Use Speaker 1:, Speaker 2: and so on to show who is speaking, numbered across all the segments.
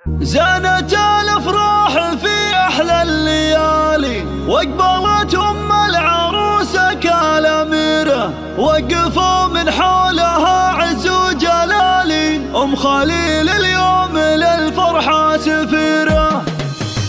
Speaker 1: زانت الافراح في احلى الليالي، واقبلت ام العروسه كالاميره، وقفوا من حولها عز وجلالي، ام خليل اليوم للفرحه سفيره.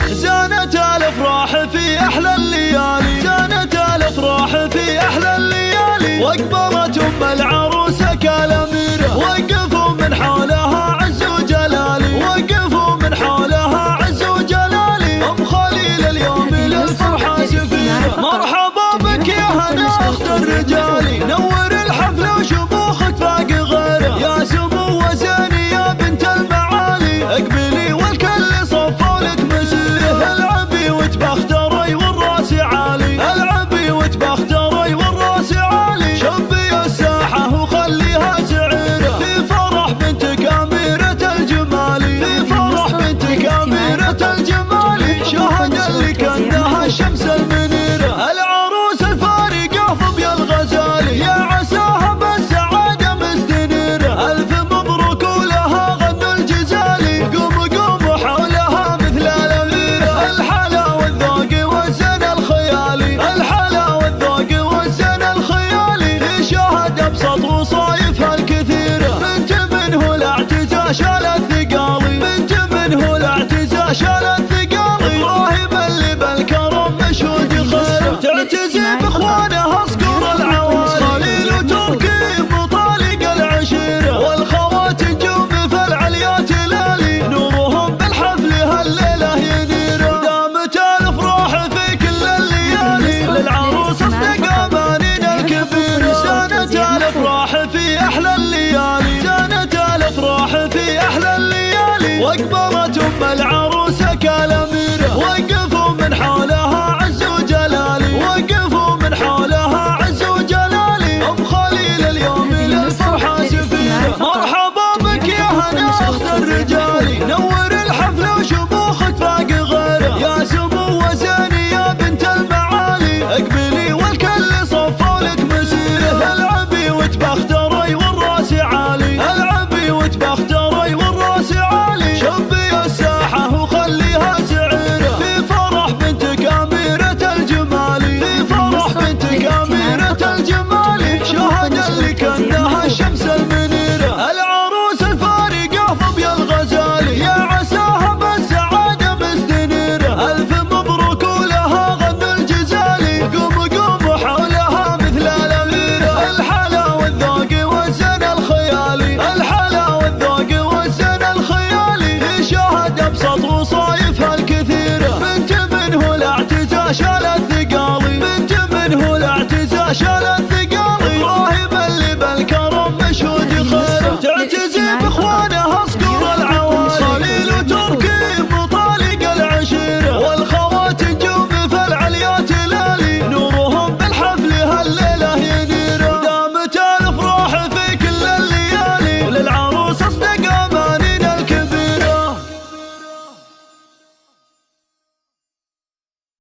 Speaker 1: زانت الافراح في احلى الليالي، زانت الافراح في احلى الليالي، واقبلت ام العروسه كالاميره، وقفوا من حولها عز وجلالي، وقفوا من حولها عز وجلالي، ام خليل اليوم للفرحه سفيره. مرحبا بك يا هنا اخت الرجال، نور الحفل وشموخك فاق غيره، يا سمو وزيني يا بنت المعالي، اقبلي والكل صفوا لك مسيره، العبي وتبختري والراس عالي، العبي وتبختري والراس عالي، شبي الساحه وخليها سعيره، في فرح بنتك اميره الجمال، في فرح بنتك اميره الجمال، شاهد اللي كانها الشمس المنيره، العروس الفارقه فبي الغزال، يا عساها بالسعاده مستنيره، الف مبروك ولها غنوا الجزالي، قوموا قوموا حولها مثل الاميره، الحلا والذوق والزن الخيالي، الحلا والذوق والزن الخيالي، في شاهد ابسط وصايفها الكثيره، بنت منه الاعتزاز شال الثقالي، بنت منه الاعتزاز شال الثقالي، ابراهيم اللي بالكرم مشهود خيره، تعتزي باخوانها اصقر العوالي، خليل وتركي مطالق العشيره، والخوات نجوم في العليات لالي، نورهم بالحفل هالليله ينيره، دامت الافراح في كل الليالي، للعروس اصدق امانين الكبيره، زانت الافراح في احلى الليالي، زانت الافراح في احلى الليالي، واقبلت ام العروسه كالاميره، وقفوا من حولها عز وجلالي، وقفوا من حولها عز وجلالي، ام خليل اليوم للفرحه سفيره. مرحبا بك يا هنا اخت الرجال، نور الحفل وشموخك فاق غيره، يا سمو وزيني يا بنت المعالي، اقبلي والكل صفوا لك مسيره، العبي وتبختري والراس عالي، العبي وتبختري والراس عالي، شبي الساحه وخليها سعيره، في فرح بنتك اميره الجمال، في فرح بنتك اميره الجمال، شاهد اللي كانها الشمس المنيره، العروس الفارقه فبي الغزال، يا عساها بالسعاده مستنيره، الف مبروك ولها غنوا الجزالي، قوموا قوموا حولها مثل الاميره، الحلا والذوق والزن الخيالي، الحلا والذوق والزن الخيالي، في شاهد ابسط وصايفها الكثيره، بنت منه الاعتزاز شال الثقالي، بنت منه الاعتزاز شال الثقالي.